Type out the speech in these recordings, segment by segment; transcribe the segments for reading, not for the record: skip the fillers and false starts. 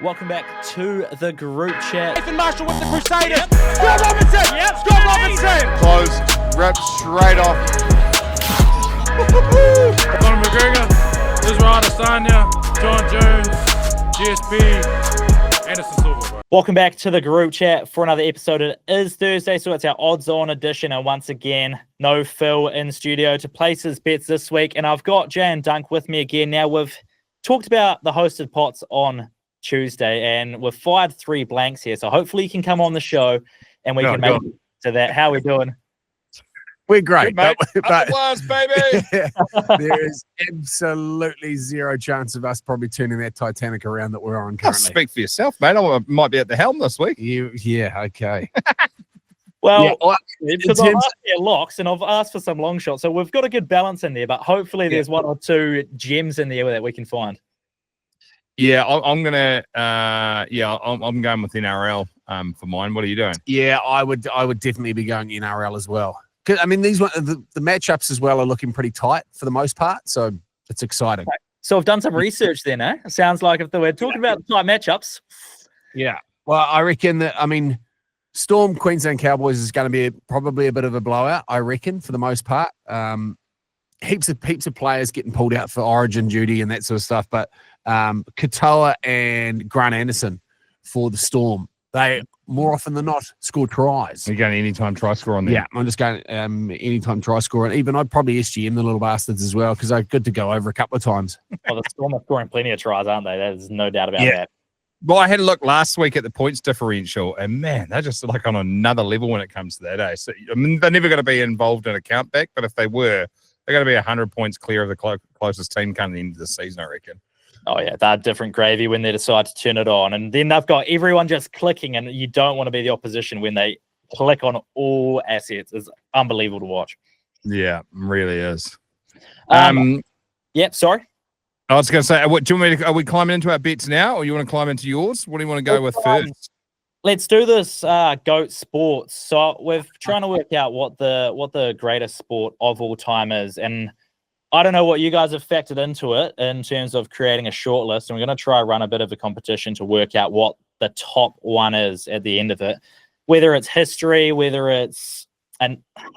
Welcome back to the group chat. Nathan Marshall with the Crusaders. Yep. Scott Robinson. Yep. Scott Robinson. Close. Ripped straight off. Conor McGregor, Israel Adesanya, John Jones, GSP, Anderson Silva. Bro. Welcome back to the group chat for another episode. It is Thursday, so it's our odds-on edition. And once again, no Phil in studio to place his bets this week. And I've got Jay and Dunc with me again. Now, we've talked about the hosted pots on Tuesday, and we've fired 3 blanks here. So hopefully you can come on the show and we can make it to that. How are we doing? We're great. Good, but blast, baby. there is absolutely zero chance of us probably turning that Titanic around that we're on I'll currently. speak for yourself, mate. I might be at the helm this week. Yeah, okay. Well, Yeah, because I've asked for locks and I've asked for some long shots. So we've got a good balance in there, but hopefully there's one or two gems in there that we can find. Yeah, I'm gonna. I'm going with NRL for mine. What are you doing? yeah, I would definitely be going NRL as well. 'Cause, I mean, these the matchups as well are looking pretty tight for the most part, so it's exciting. Okay. So I've done some research then, eh? It sounds like if we're talking about tight matchups. Yeah. Well, I reckon that, I mean, Storm Queensland Cowboys is going to be probably a bit of a blowout, I reckon, for the most part. Heaps of players getting pulled out for origin duty and that sort of stuff. But Katoa and Grant Anderson for the Storm, they more often than not score tries. Are you going anytime try score on there? Yeah, I'm just going anytime try score. And even I'd probably SGM the little bastards as well because they're good to go over a couple of times. Well, the Storm are scoring plenty of tries, aren't they? There's no doubt about that. Well, I had a look last week at the points differential, and man, they're just like on another level when it comes to that. So I mean, they're never going to be involved in a countback, but if they were, they're going to be 100 points clear of the closest team coming into the end of the season, I reckon. Oh, yeah, they're different gravy when they decide to turn it on. And then they've got everyone just clicking, and you don't want to be the opposition when they click on all assets. It's unbelievable to watch. Yeah, really is. Yep, sorry. I was going to say, do you want me are we climbing into our bets now, or you want to climb into yours? What do you want to go with first? Let's do this GOAT sports. So we're trying to work out what the greatest sport of all time is. And I don't know what you guys have factored into it in terms of creating a shortlist. And we're going to try run a bit of a competition to work out what the top one is at the end of it. Whether it's history, whether it's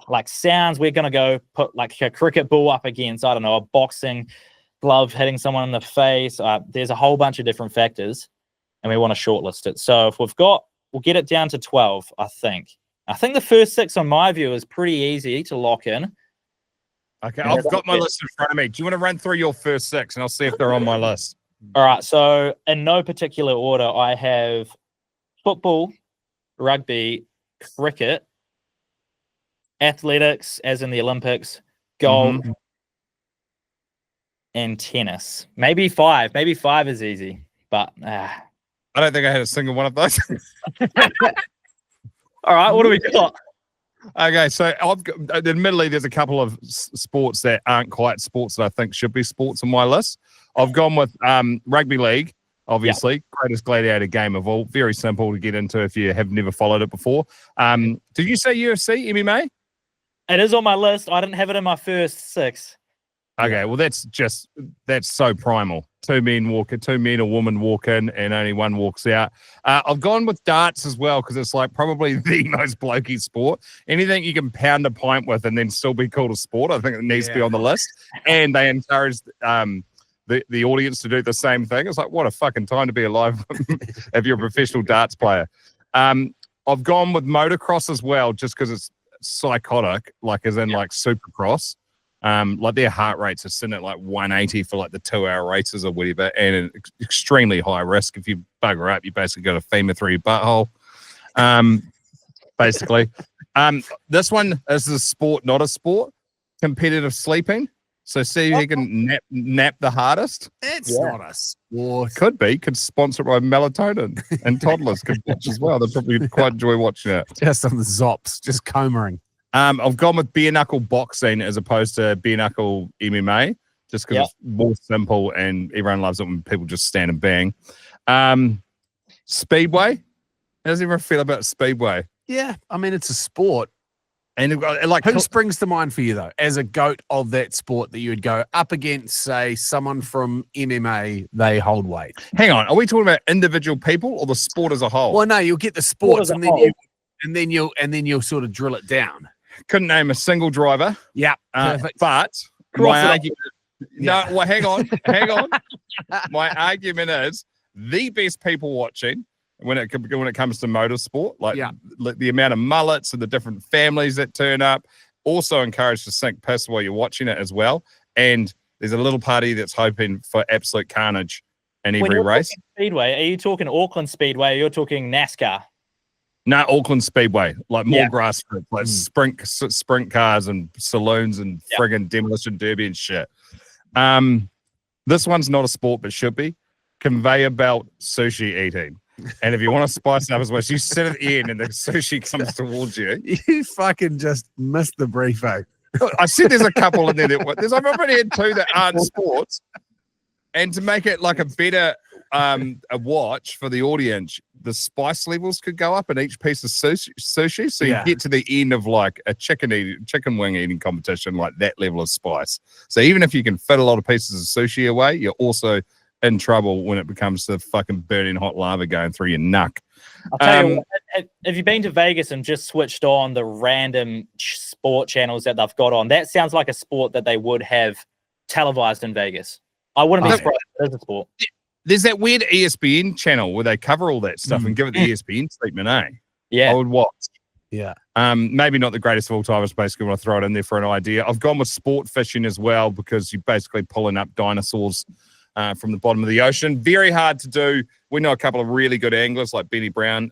like sounds, we're going to go put like a cricket ball up against, I don't know, a boxing glove hitting someone in the face. There's a whole bunch of different factors, and we want to shortlist it. So if we'll get it down to 12, I think. I think the first 6, on my view, is pretty easy to lock in. Okay, I've got my list in front of me. Do you want to run through your first 6, and I'll see if they're on my list? All right, so in no particular order, I have football, rugby, cricket, athletics, as in the Olympics, golf, and tennis. Maybe 5. Maybe 5 is easy, but I don't think I had a single one of those. All right, what do we got? Okay, so admittedly, there's a couple of sports that aren't quite sports that I think should be sports on my list. I've gone with rugby league, obviously, greatest gladiator game of all. Very simple to get into if you have never followed it before. Did you say UFC, MMA? It is on my list. I didn't have it in my first 6. Okay, well, that's so primal. 2 men or woman walk in and only one walks out. I've gone with darts as well because it's like probably the most blokey sport. Anything you can pound a pint with and then still be called a sport, I think it needs to be on the list. And they encourage the audience to do the same thing. It's like, what a fucking time to be alive if you're a professional darts player. I've gone with motocross as well just because it's psychotic, like as in like supercross. Like their heart rates are sitting at like 180 for like the 2-hour races or whatever, and extremely high risk. If you bugger up, you basically got a femur through your butthole. Basically, this one is a sport, not a sport. Competitive sleeping. So see who can nap the hardest. It's not a sport. Could be. Could sponsor it by melatonin, and toddlers could watch as well. They probably quite enjoy watching it. Just on the zops, just combering. I've gone with bare knuckle boxing as opposed to bare knuckle MMA, just because it's more simple and everyone loves it when people just stand and bang. Speedway. How does everyone feel about Speedway? Yeah, I mean, it's a sport. And they've got, like, Who springs to mind for you, though, as a GOAT of that sport that you would go up against, say, someone from MMA, they hold weight? hang on, are we talking about individual people or the sport as a whole? Well, no, you'll get the Sport sports as a and then whole. you'll sort of drill it down. Couldn't name a single driver. Yeah, perfect. But Cross my it off. argument, Yeah. no, well, hang on. My argument is the best people watching when it comes to motorsport, like the amount of mullets and the different families that turn up, also encouraged to sink piss while you're watching it as well. And there's a little party that's hoping for absolute carnage in When every you're race. talking Speedway, are you talking Auckland Speedway or you're talking NASCAR? No, Auckland Speedway, like more Yeah. grassroots, like sprint cars and saloons and friggin' demolition derby and shit. This one's not a sport, but should be. Conveyor belt sushi eating. And if you want to spice it up as well, you sit at the end and the sushi comes towards you. You fucking just missed the brief, eh? I said there's a couple in there I've already had two that aren't sports. And to make it like a better a watch for the audience, the spice levels could go up in each piece of sushi. So you get to the end of like a chicken wing eating competition, like that level of spice. So even if you can fit a lot of pieces of sushi away, you're also in trouble when it becomes the fucking burning hot lava going through your nuck. I'll tell you what, have you been to Vegas and just switched on the random sport channels that they've got on? That sounds like a sport that they would have televised in Vegas. I wouldn't be surprised if it is a sport. There's that weird ESPN channel where they cover all that stuff and give it the ESPN treatment, eh? Yeah. I would watch. Yeah. Maybe not the greatest of all time. I basically want to throw it in there for an idea. I've gone with sport fishing as well because you're basically pulling up dinosaurs from the bottom of the ocean. Very hard to do. We know a couple of really good anglers like Benny Brown,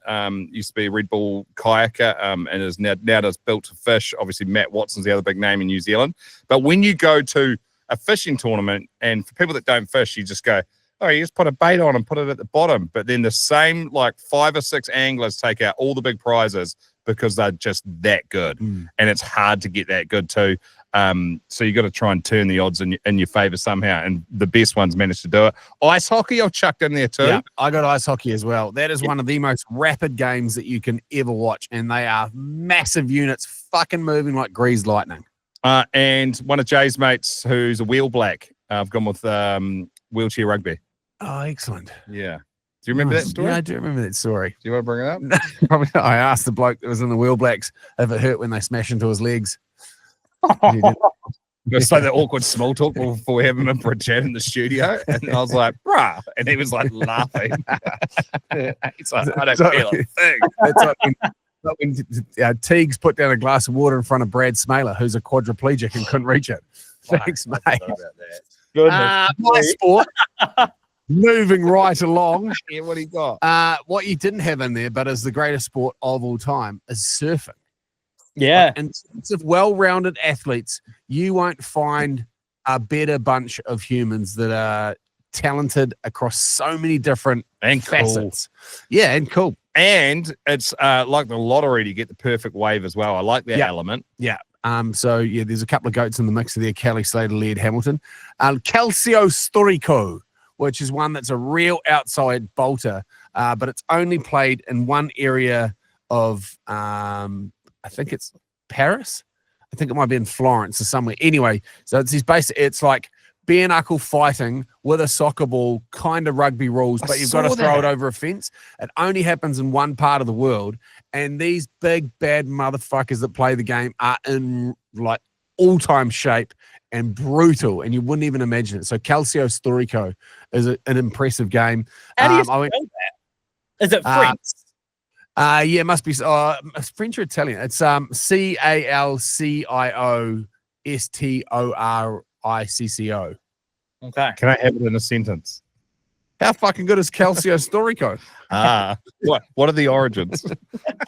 used to be a Red Bull kayaker and is now does Built to Fish. Obviously, Matt Watson's the other big name in New Zealand. But when you go to a fishing tournament, and for people that don't fish, you just go, oh, you just put a bait on and put it at the bottom. But then the same like 5 or 6 anglers take out all the big prizes because they're just that good. And it's hard to get that good too. So you got to try and turn the odds in your favor somehow. And the best ones managed to do it. Ice hockey, I've chucked in there too. Yeah, I got ice hockey as well. That is one of the most rapid games that you can ever watch. And they are massive units fucking moving like greased lightning. And one of Jay's mates who's a wheel black, I've gone with wheelchair rugby. Oh, excellent. Yeah. Do you remember that story? Yeah, I do remember that story. Do you want to bring it up? Probably. I asked the bloke that was in the wheel blacks if it hurt when they smash into his legs. It's like the awkward small talk before we have him in for a chat in the studio. And I was like, bruh. And he was like laughing. He's like, I don't feel a thing. It's like when Teagues put down a glass of water in front of Brad Smaler, who's a quadriplegic and couldn't reach it. Thanks, mate. Goodness. My sport. Moving right along. Yeah, what do you got? What you didn't have in there, but is the greatest sport of all time, is surfing. Yeah. In terms of well-rounded athletes, you won't find a better bunch of humans that are talented across so many different And facets. Yeah, and cool. And it's like the lottery to get the perfect wave as well. I like that element. Yeah. So yeah, there's a couple of goats in the mix there. Kelly Slater, Laird Hamilton, Calcio Storico, which is one that's a real outside bolter, but it's only played in one area of, I think it's Paris. I think it might be in Florence or somewhere. Anyway, so it's like bare knuckle fighting with a soccer ball, kind of rugby rules, but you've got to throw it over a fence. It only happens in one part of the world, and these big bad motherfuckers that play the game are in like all-time shape and brutal, and you wouldn't even imagine it. So Calcio Storico is an impressive game. How do you spell that? Is it French? Yeah, it must be it's French or Italian. It's CalcioStorico. Okay. Can I have it in a sentence? How fucking good is Calcio Storico? What are the origins?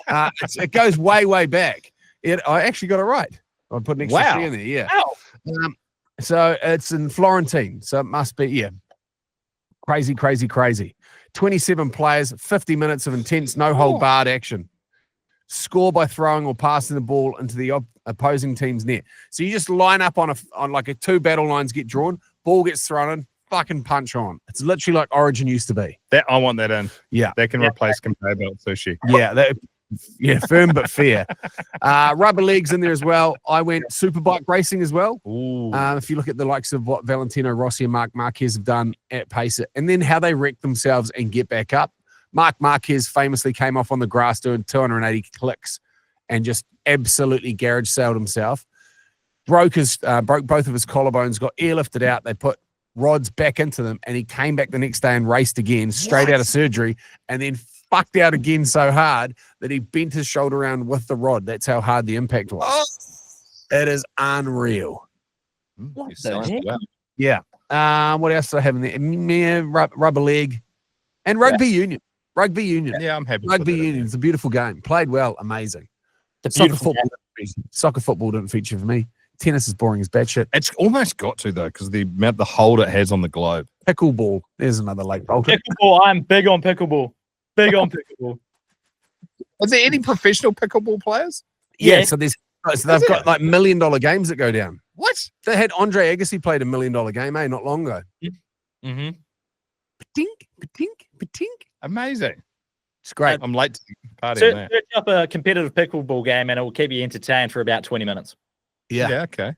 It goes way back. I actually got it right. I put an extra C in there. Yeah. Wow. So it's in Florentine. So it must be crazy. 27 players, 50 minutes of intense, no hold barred action. Score by throwing or passing the ball into the opposing team's net. So you just line up on like a 2 battle lines get drawn, ball gets thrown in, fucking punch on. It's literally like Origin used to be. That I want that in. Yeah. That can replace conveyor belt sushi. Yeah. firm but fair. Rubber legs in there as well. I went superbike racing as well. If you look at the likes of what Valentino Rossi and Marc Marquez have done at Pacer, and then how they wreck themselves and get back up. Marc Marquez famously came off on the grass doing 280 clicks and just absolutely garage sailed himself. Broke both of his collarbones, got airlifted out. They put rods back into them, and he came back the next day and raced again, straight out of surgery, and then fucked out again so hard that he bent his shoulder around with the rod. That's how hard the impact was. It is unreal. What the heck? Yeah. What else do I have in there? Rubber leg and rugby union. Rugby union. Yeah, I'm happy. Rugby union is a beautiful game. Played well. Amazing. Soccer football didn't feature for me. Tennis is boring as batshit. It's almost got to, though, because the amount, the hold it has on the globe. Pickleball. There's another late bolter. Pickleball. I'm big on pickleball. Big on pickleball. Is there any professional pickleball players? Yeah, so they've got like $1 million games that go down. What? They had Andre Agassi played $1 million game, not long ago. Mm-hmm. Patink. Amazing. It's great. I'm late to the party on that. Search up a competitive pickleball game and it will keep you entertained for about 20 minutes. Yeah. Okay.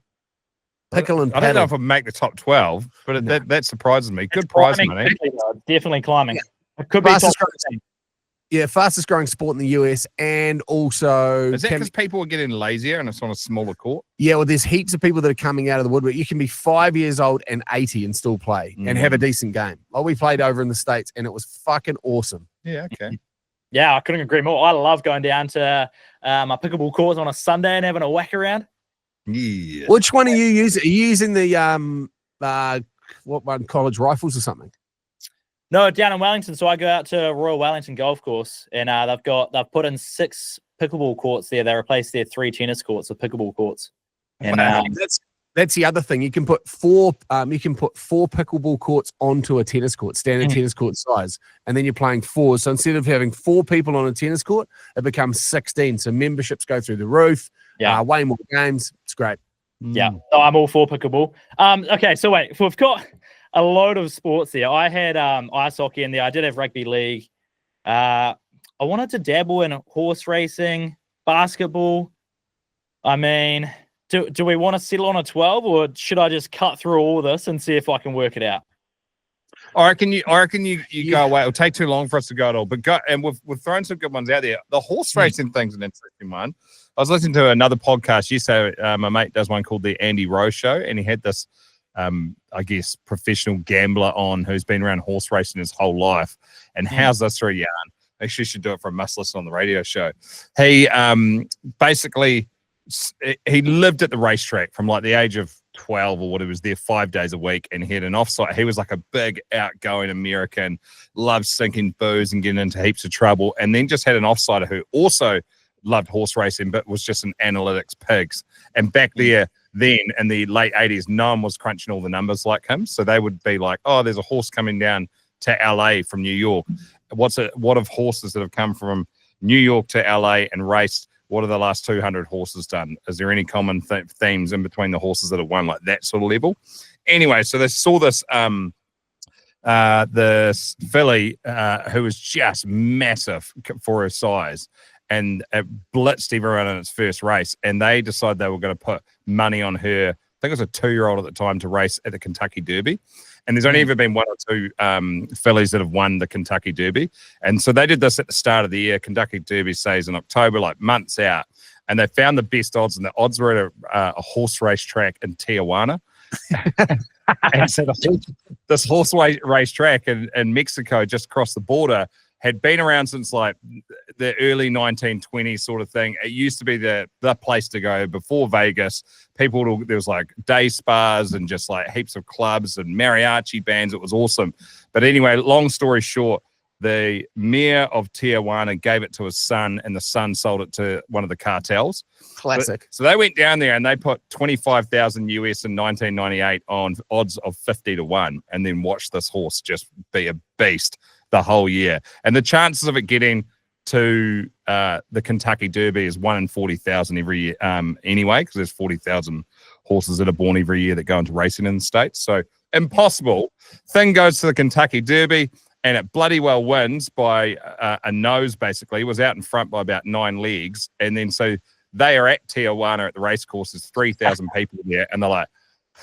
Pickle and I don't know paddle. if I'd make the top 12, but No. that surprises me. Good It's prize climbing money. quickly, though. Definitely climbing. It could be Fastest top growing, fastest growing sport in the US, and also Is that because people are getting lazier and it's on a smaller court? well, there's heaps of people that are coming out of the woodwork. You can be 5 years old and 80 and still play and have a decent game. Like we played over in the States, and it was fucking awesome. Yeah, okay. Yeah, I couldn't agree more. I love going down to my pickleball courts on a Sunday and having a whack around. Yeah. Which one are you using? Are you using the what one, College Rifles or something? No, down in Wellington. So I go out to Royal Wellington Golf Course, and they've put in 6 pickleball courts there. They replaced their 3 tennis courts with pickleball courts. And That's the other thing. You can put 4 pickleball courts onto a tennis court, standard tennis court size, and then you're playing 4. So instead of having 4 people on a tennis court, it becomes 16. So memberships go through the roof. Yeah. Way more games. It's great. Yeah, so I'm all for pickleball. Okay, so wait, we've got a load of sports there. I had ice hockey in there. I did have rugby league. I wanted to dabble in horse racing, basketball. I mean, do we want to settle on a 12, or should I just cut through all this and see if I can work it out? I reckon you go away. It'll take too long for us to go at all. But we've thrown some good ones out there. The horse racing thing's an interesting one. I was listening to another podcast yesterday. My mate does one called the Andy Rowe Show, and he had this, I guess, professional gambler on who's been around horse racing his whole life. And how's this for a yarn? Actually, should do it for a must listen on the radio show. He basically he lived at the racetrack from like the age of 12 or what. He was there 5 days a week, and he had an offsite. He was like a big outgoing American, loved sinking booze and getting into heaps of trouble, and then just had an offsider who also loved horse racing but was just an analytics pigs. And back there then in the late 80s, no one was crunching all the numbers like him. So they would be like, oh, there's a horse coming down to LA from New York. What of horses that have come from New York to LA and raced? What are the last 200 horses done? Is there any common themes in between the horses that have won, like that sort of level? Anyway, so they saw this this filly who was just massive for her size, and it blitzed everyone in its first race, and they decided they were going to put money on her. I think it was a 2-year-old at the time to race at the Kentucky Derby. And there's only ever been 1 or 2 fillies that have won the Kentucky Derby. And so they did this at the start of the year. Kentucky Derby says in October, like months out. And they found the best odds, and the odds were at a horse race track in Tijuana. And so this horse race track in Mexico, just across the border, had been around since like the early 1920s sort of thing. It used to be the place to go before Vegas. There was like day spas and just like heaps of clubs and mariachi bands. It was awesome. But anyway, long story short, the mayor of Tijuana gave it to his son, and the son sold it to one of the cartels. Classic. So they went down there and they put 25,000 US in 1998 on odds of 50 to 1, and then watched this horse just be a beast the whole year. And the chances of it getting to the Kentucky Derby is 1 in 40,000 every year anyway, because there's 40,000 horses that are born every year that go into racing in the States. So impossible. Thing goes to the Kentucky Derby. and it bloody well wins by a nose, basically. It was out in front by about 9 legs. And then so they are at Tijuana at the race course. There's 3,000 people there. And they're like,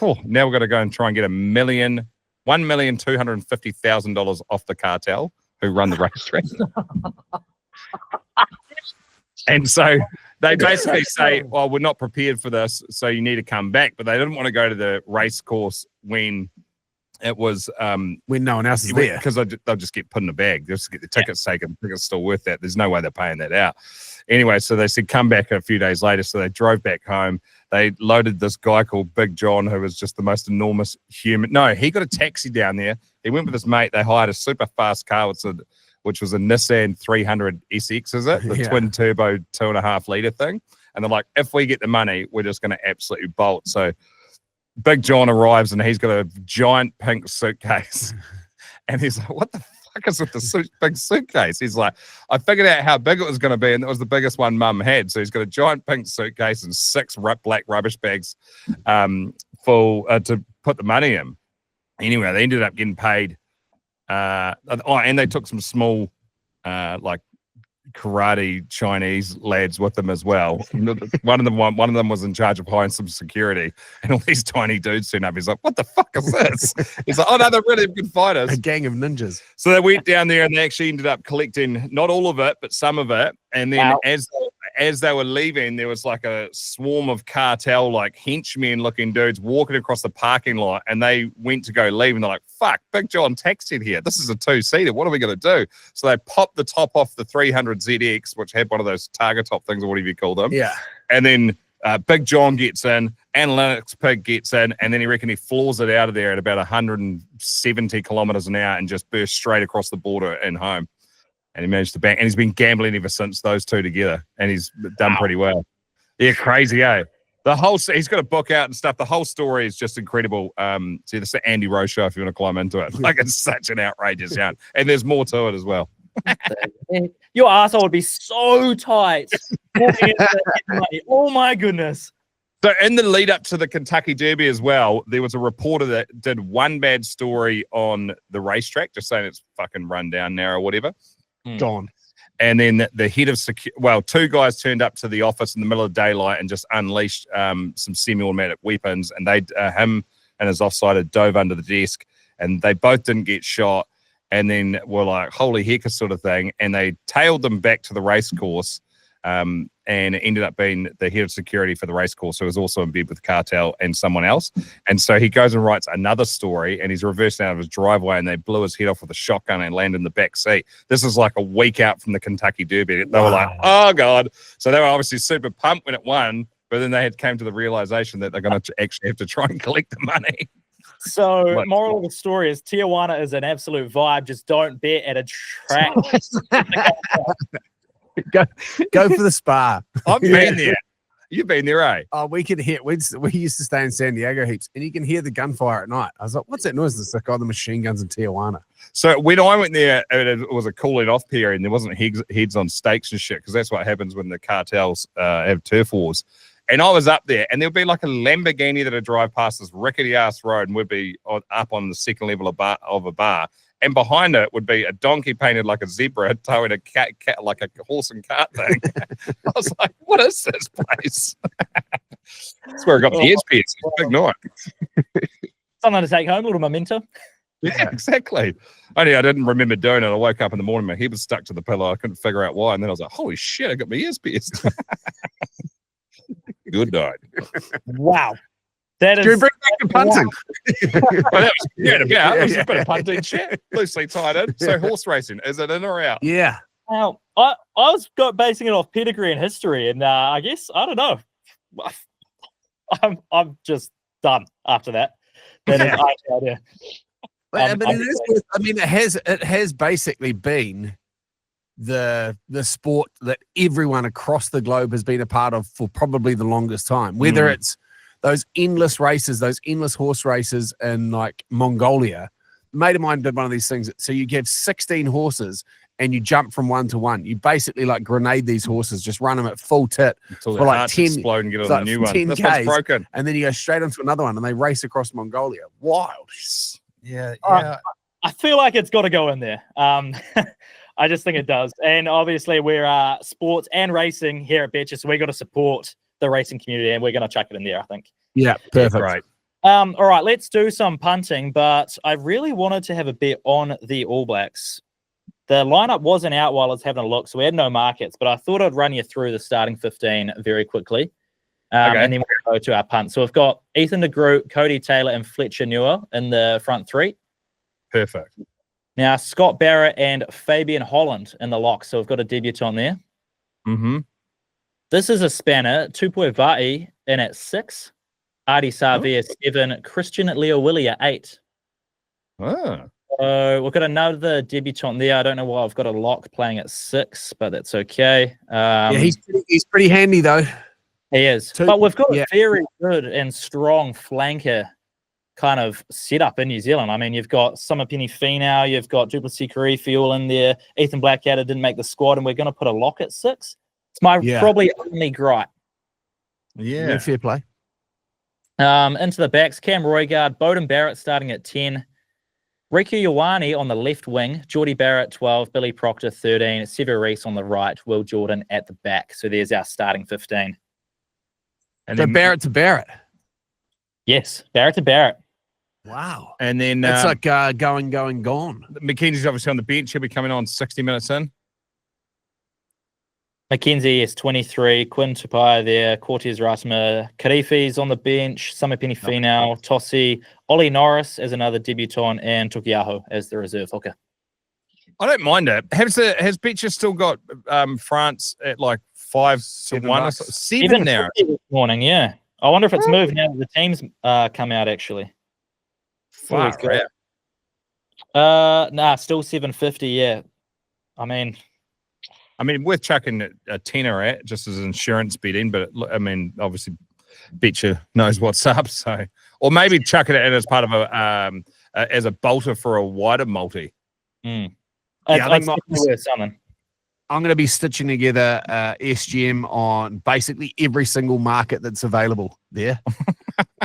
oh, now we've got to go and try and get $1,250,000 off the cartel who run the racetrack. And so they basically say, well, we're not prepared for this, so you need to come back. But they didn't want to go to the race course when it was when no one else is there, because they'll just get put in a bag. They'll just get the tickets taken. The ticket's still worth that. There's no way they're paying that out. Anyway, so they said come back a few days later. So they drove back home. They loaded this guy called Big John, who was just the most enormous human. No, he got a taxi down there. He went with his mate. They hired a super fast car, which was a Nissan 300 SX, is it? The twin turbo 2.5 liter thing. And they're like, if we get the money, we're just going to absolutely bolt. So Big John arrives and he's got a giant pink suitcase. And he's like, what the fuck is with the big suitcase? He's like, I figured out how big it was going to be, and it was the biggest one Mum had. So he's got a giant pink suitcase and 6 black rubbish bags full to put the money in. Anyway, they ended up getting paid. And they took some small, like karate Chinese lads with them as well. One of them was in charge of hiring some security, and all these tiny dudes turned up. He's like, "What the fuck is this?" He's like, "Oh no, they're really good fighters." A gang of ninjas. So they went down there and they actually ended up collecting not all of it, but some of it. And then as they were leaving, there was like a swarm of cartel, like henchmen looking dudes walking across the parking lot, and they went to go leave, and they're like, fuck, Big John taxied here. This is a 2-seater. What are we going to do? So they popped the top off the 300 ZX, which had one of those target top things or whatever you call them. Yeah. And then Big John gets in, Analytics Pig gets in, and then he reckon he floors it out of there at about 170 kilometers an hour and just bursts straight across the border and home. And he managed to bank, and he's been gambling ever since, those two together, and he's done pretty well. Yeah, crazy, eh? He's got a book out and stuff. The whole story is just incredible. See, this is the Andy Rowe show if you want to climb into it. Like, it's such an outrageous yarn, and there's more to it as well. Your asshole would be so tight. Oh my goodness. So in the lead up to the Kentucky Derby as well, there was a reporter that did one bad story on the racetrack, just saying it's fucking run down now or whatever. Gone. And then the head of security, 2 guys turned up to the office in the middle of daylight and just unleashed some semi-automatic weapons. And him and his offsider dove under the desk, and they both didn't get shot. And then were like, holy heck, sort of thing. And they tailed them back to the race course. And it ended up being the head of security for the race course, who was also in bed with the cartel and someone else. And so he goes and writes another story, and he's reversing out of his driveway, and they blew his head off with a shotgun and landed in the back seat. This is like a week out from the Kentucky Derby. They were like, oh God. So they were obviously super pumped when it won, but then they came to the realization that they're going to actually have to try and collect the money. So, moral of the story is Tijuana is an absolute vibe. Just don't bet at a track. Go for the spa. I've been there. You've been there, eh? Oh, we could hear. We used to stay in San Diego heaps, and you can hear the gunfire at night. I was like, "What's that noise?" It's like, "Oh, the machine guns in Tijuana." So when I went there, it was a cooling off period, and there wasn't heads on stakes and shit, because that's what happens when the cartels have turf wars. And I was up there, and there'd be like a Lamborghini that'd drive past this rickety ass road, and we'd be up on the second level of a bar. And behind it would be a donkey painted like a zebra towing a cat like a horse and cart thing. I was like, what is this place? That's where I got the ears pierced. It's a big night. Something to take home, a little memento. Yeah, exactly. Only I didn't remember doing it. I woke up in the morning, my head was stuck to the pillow. I couldn't figure out why. And then I was like, holy shit, I got my ears pierced. Good night. Wow. That is. Do you bring back the punting? Well, that was it was a bit of punting shit, loosely tied in. So horse racing, is it in or out? Yeah. Now, I was basing it off pedigree and history, and I guess I don't know. I'm just done after that. That is my idea. But it has basically been the sport that everyone across the globe has been a part of for probably the longest time. Whether it's those endless races, those endless horse races in like Mongolia. A mate of mine did one of these things. So you get 16 horses and you jump from one to one. You basically like grenade these horses, just run them at full tit until for like 10, explode and get on a new one. This one's broken. And then you go straight onto another one and they race across Mongolia. Wild. Yeah. I I feel like it's got to go in there. I just think it does. And obviously we're sports and racing here at Betcha, so we got to support the racing community, and we're going to chuck it in there, I think. Yeah, perfect. Right. All right, let's do some punting, but I really wanted to have a bet on the All Blacks. The lineup wasn't out while I was having a look, so we had no markets, but I thought I'd run you through the starting 15 very quickly. And then we'll go to our punt. So we've got Ethan de Groot, Cody Taylor, and Fletcher Newer in the front three. Perfect. Now, Scott Barrett and Fabian Holland in the lock. So we've got a debutant there. Mm-hmm. This is a spanner. Tupoi Va'i in at 6. Adi Savi at 7. Christian Leo Willie at 8. Ah. So we've got another debutant there. I don't know why I've got a lock playing at 6, but that's okay. Yeah, he's pretty handy, though. He is. But we've got a very good and strong flanker kind of setup in New Zealand. I mean, you've got Samapeni Finau, you've got Duplessis Karifi all in there. Ethan Blackadder didn't make the squad, and we're going to put a lock at 6. It's my probably only gripe. Yeah. Fair play. Into the backs, Cam Roygaard, Bowden Barrett starting at 10. Riku Ioane on the left wing, Geordie Barrett 12, Billy Proctor 13, Sever Reese on the right, Will Jordan at the back. So there's our starting 15. And so Barrett to Barrett. Yes, Barrett to Barrett. Wow. And then it's like going, gone. Mackenzie's obviously on the bench. He'll be coming on 60 minutes in. Mackenzie is 23, Quinn Tupai there, Cortez Rasma, Karifi's on the bench, Samapeni Finau, Tossi, Ollie Norris as another debutant, and Tukiaho as the reserve hooker. I don't mind it. Has Betcha still got France at like 5-1 7 now? This morning, yeah. I wonder if it's moved now that the teams come out actually. Fuck, nah, still 750, yeah. I mean, worth chucking a tenner at just as insurance betting, but I mean, obviously, Betcha knows what's up. So, or maybe chucking it in as part of as a bolter for a wider multi. I'm going to be stitching together SGM on basically every single market that's available there.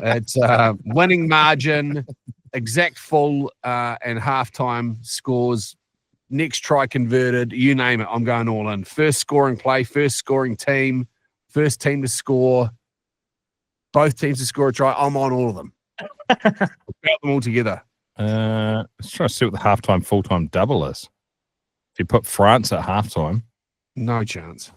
It's winning margin, exact full and halftime scores, next try converted, you name it, I'm going all in. First scoring play, first scoring team, first team to score, both teams to score a try. I'm on all of them. We'll count them all together. Let's try to see what the halftime, full-time double is. If you put France at halftime. No chance.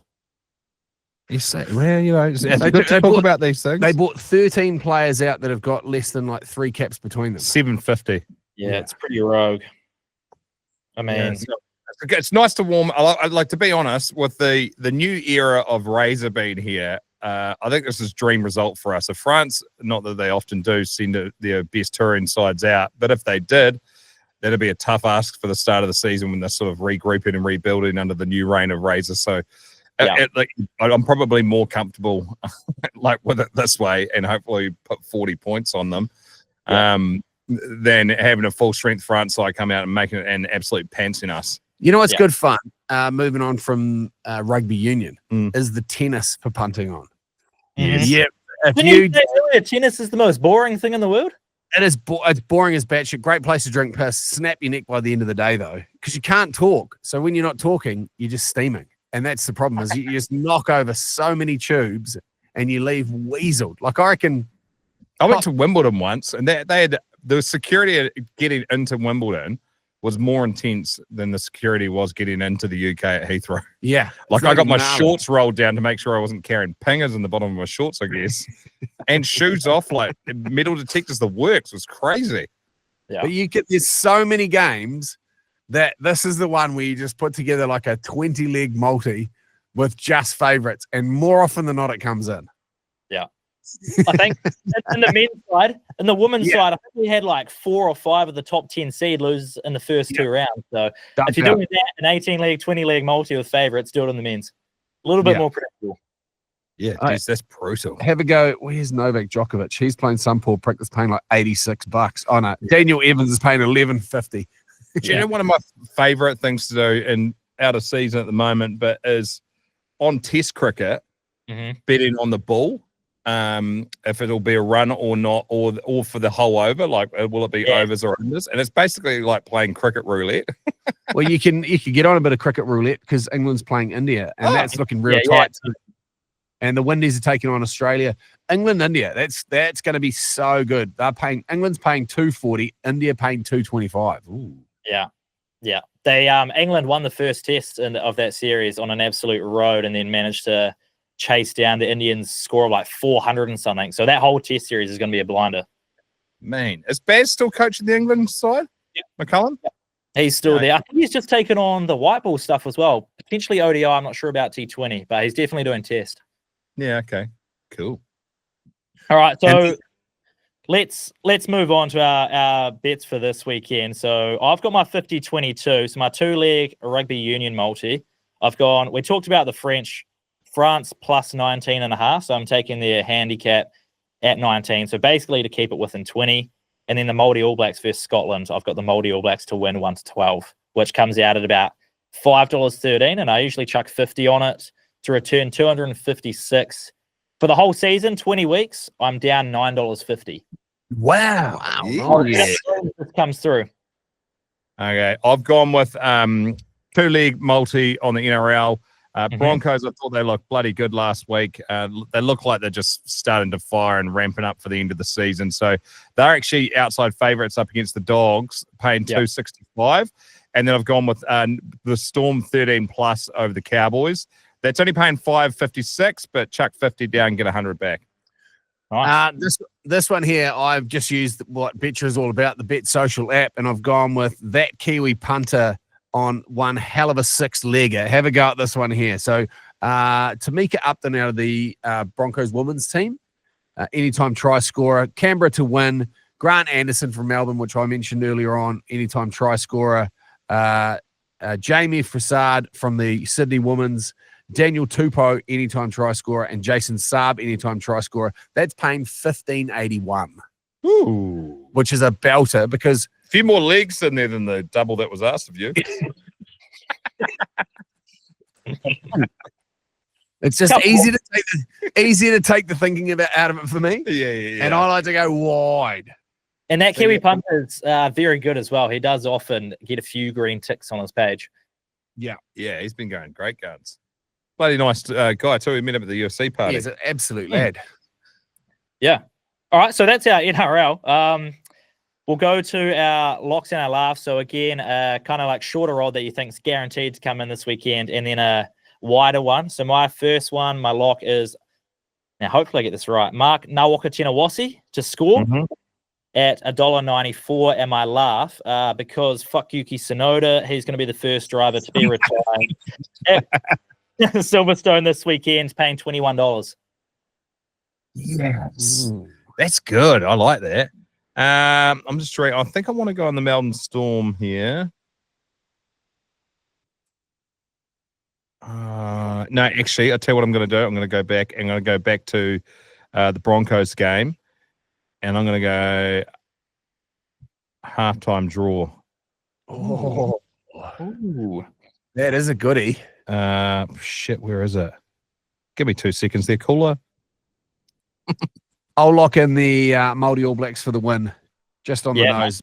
You say, well, you know, it's good to talk about these things. They bought 13 players out that have got less than like 3 caps between them. 750. Yeah, it's pretty rogue. I mean, it's nice to warm. I'd like to be honest with the new era of Razor being here. I think this is a dream result for us. If France, not that they often do, send their best touring sides out, but if they did, that'd be a tough ask for the start of the season when they're sort of regrouping and rebuilding under the new reign of Razor. So I'm probably more comfortable like with it this way and hopefully put 40 points on them than having a full strength front side come out and making it an absolute pants in us. You know what's good fun? Moving on from rugby union is the tennis for punting on. Yes. Yeah. Didn't you say earlier tennis is the most boring thing in the world? It is. It's boring as batshit. Great place to drink piss. Snap your neck by the end of the day, though, because you can't talk. So when you're not talking, you're just steaming, and that's the problem. Is you just knock over so many tubes, and you leave weaseled. Like I reckon, I went to Wimbledon once, and they had the security getting into Wimbledon was more intense than the security was getting into the UK at Heathrow. Yeah. Like I got my shorts rolled down to make sure I wasn't carrying pingers in the bottom of my shorts, I guess. And shoes off, like metal detectors, the works was crazy. Yeah. But there's so many games that this is the one where you just put together like a 20-leg multi with just favourites. And more often than not, it comes in. Yeah. I think in the men's side, in the women's side, I think we had like 4 or 5 of the top 10 seed lose in the first 2 rounds. So if you're doing that, an 18-leg, 20-leg multi with favourites, do it in the men's. A little bit more predictable. Yeah, geez, that's brutal. Have a go. Where's Novak Djokovic? He's playing some poor prick that's paying like $86. Oh no, Daniel Evans is paying $11.50. Do you know one of my favourite things to do in out of season at the moment, but is on Test cricket, betting on the ball. if it'll be a run or not, or for the whole over. Like, will it be overs or unders? And it's basically like playing cricket roulette. Well, you can get on a bit of cricket roulette because England's playing India, and that's looking real tight. Yeah. And the Windies are taking on Australia. England, India. That's going to be so good. England's paying 240, India paying 225. Ooh. Yeah. They England won the first test of that series on an absolute road, and then managed to chase down the Indians' score of like 400 and something. So that whole test series is going to be a blinder. Man, is Baz still coaching the England side? Yeah. McCullum? Yeah. He's still there. I think he's just taken on the white ball stuff as well. Potentially ODI. I'm not sure about T20, but he's definitely doing test. Yeah, okay. Cool. All right, so let's move on to our bets for this weekend. So I've got my 50-22, so my 2-leg rugby union multi. We talked about the France plus 19.5, so I'm taking their handicap at 19. So basically to keep it within 20. And then the Māori All Blacks versus Scotland, I've got the Māori All Blacks to win 1-12, which comes out at about $5.13, and I usually chuck 50 on it to return 256. For the whole season, 20 weeks, I'm down $9.50. Wow. This comes through. Okay. I've gone with 2-leg multi on the NRL. Broncos, I thought they looked bloody good last week. They look like they're just starting to fire and ramping up for the end of the season. So they're actually outside favourites up against the Dogs, paying $2.65. And then I've gone with the Storm 13 plus over the Cowboys. That's only paying $5.56, but chuck 50 down, get 100 back. Nice. This one here, I've just used what Betcha is all about, the Bet Social app, and I've gone with that Kiwi punter on one hell of a 6-legger. Have a go at this one here. So Tamika Upton out of the Broncos women's team, anytime try scorer. Canberra to win. Grant Anderson from Melbourne, which I mentioned earlier on, anytime try scorer. Jamie Fassard from the Sydney women's. Daniel Tupou, anytime try scorer, and Jason Saab, anytime try scorer. That's paying $15.81. Ooh. Which is a belter because a few more legs in there than the double that was asked of you. It's just easy to take the thinking out of it for me. Yeah. And I like to go wide. And that Kiwi punter is very good as well. He does often get a few green ticks on his page. Yeah, he's been going great guns. Bloody nice guy too. We met him at the UFC party. He's an absolute lad. Yeah. All right, so that's our NRL. We'll go to our locks and our laughs. So again, kind of like shorter rod that you think is guaranteed to come in this weekend, and then a wider one. So my first one, my lock is, now hopefully I get this right, Mark Nawaka-Tinawasi to score at $1.94, and my laugh, because fuck Yuki Tsunoda, he's going to be the first driver to be retired at Silverstone this weekend, paying $21. Yes. That's good. I like that. I'm just trying. I think I want to go on the Melbourne Storm here. No, actually, I'll tell you what I'm going to do. I'm going to go back. I'm going to go back to the Broncos game, and I'm going to go halftime draw. Oh, Ooh. that is a goodie. Shit, where is it? Give me 2 seconds there, caller. I'll lock in the Māori All Blacks for the win, just on the nose.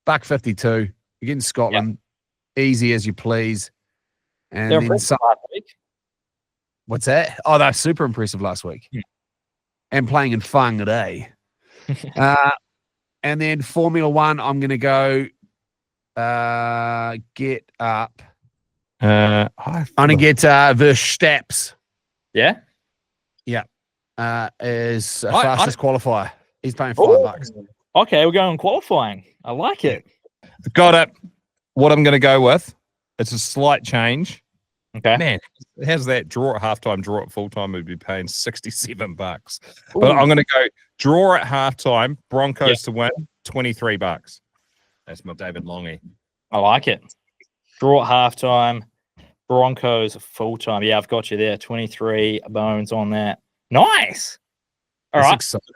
$1.52 against Scotland, easy as you please. And They're then impressive last week. What's that? Oh, they're super impressive last week, and playing in Whangarei. And then Formula One, I'm going to go get up. I'm going to get Verstappen. Yeah? Is fastest qualifier. He's paying $5. Okay, we're going qualifying. I like it. Got it. What I'm going to go with, it's a slight change. Okay. Man, how's that draw at halftime, draw at full time? We'd be paying $67. But I'm going to go draw at halftime, Broncos to win, $23. That's my David Longy. I like it. Draw at halftime, Broncos full time. Yeah, I've got you there. 23 bones on that. Nice. All right. Exciting.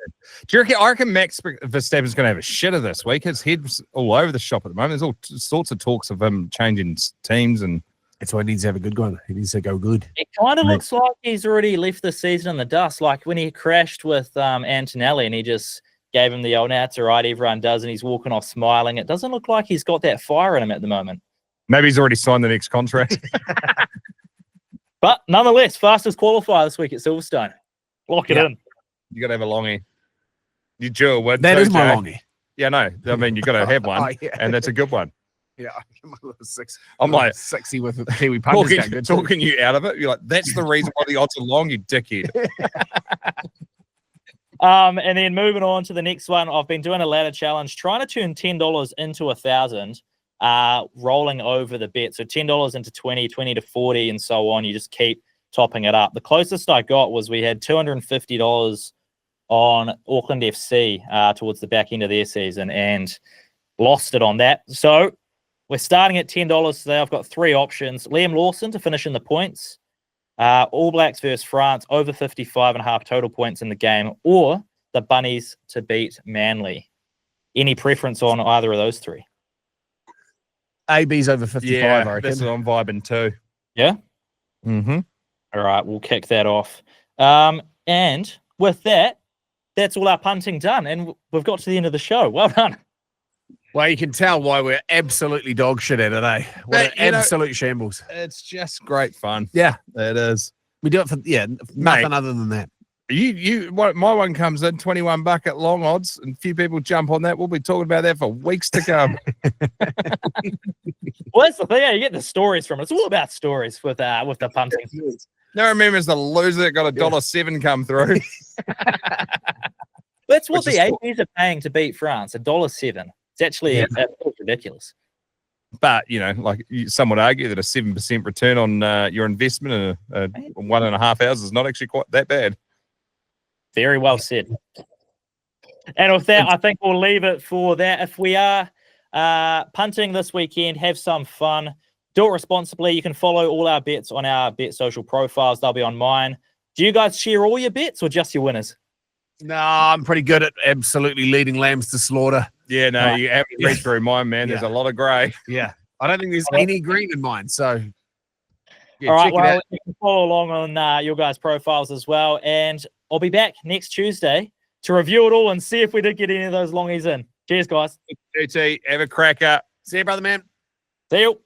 Do you reckon, I reckon Max Verstappen's going to have a shitter this week? His head's all over the shop at the moment. There's all sorts of talks of him changing teams and That's why he needs to have a good one. He needs to go good. It kind of Right. looks like he's already left the season in the dust. Like when he crashed with Antonelli and he just gave him the old, "Nah, it's all right, everyone does," and he's walking off smiling. It doesn't look like he's got that fire in him at the moment. Maybe he's already signed the next contract. But nonetheless, fastest qualifier this week at Silverstone. Lock it Yeah. in. You got to have a longie. You do a win. That too, is my Jay. longie. Yeah, no. I mean, you got to have one, Oh, yeah. and that's a good one. Yeah, I'm a little six. I'm like, sexy with the Kiwi punters. talking you out of it. You're like, that's the reason why the odds are long, you dickhead. And then moving on to the next one, I've been doing a ladder challenge, trying to turn $10 into 1,000, rolling over the bet. So $10 into 20, 20 to 40, and so on. You just keep topping it up. The closest I got was we had $250 on Auckland FC towards the back end of their season and lost it on that. So we're starting at $10 today. I've got three options. Liam Lawson to finish in the points. All Blacks versus France, over 55.5 total points in the game, or the Bunnies to beat Manly. Any preference on either of those three? AB's over 55, I reckon. That's what I'm vibing too. Yeah? Mm-hmm. All right, we'll kick that off. And with that, that's all our punting done, and we've got to the end of the show. Well done. Well, you can tell why we're absolutely dog shit at it, eh? What But, an absolute shambles. It's just great fun. Yeah. It is. We do it for, nothing other than that. My one comes in, 21 bucket long odds, and a few people jump on that. We'll be talking about that for weeks to come. Well, that's the thing. Yeah, you get the stories from it. It's all about stories with the punting. No one remembers the loser that got $1.07 come through. That's what Which the is ABs are paying to beat France, $1.07. It's actually it's ridiculous. But, some would argue that a 7% return on your investment in 1.5 hours is not actually quite that bad. Very well said. And with that, I think we'll leave it for that. If we are punting this weekend, have some fun. Do it responsibly. You can follow all our bets on our Bet Social profiles. They'll be on mine. Do you guys share all your bets or just your winners? No, I'm pretty good at absolutely leading lambs to slaughter. Yeah, no, you have to read through mine, man. There's a lot of grey. Yeah. I don't think there's any green in mine. So, all right, check it well, out. you can follow along on your guys' profiles as well. And I'll be back next Tuesday to review it all and see if we did get any of those longies in. Cheers, guys. GT, have a cracker. See you, brother man. See you.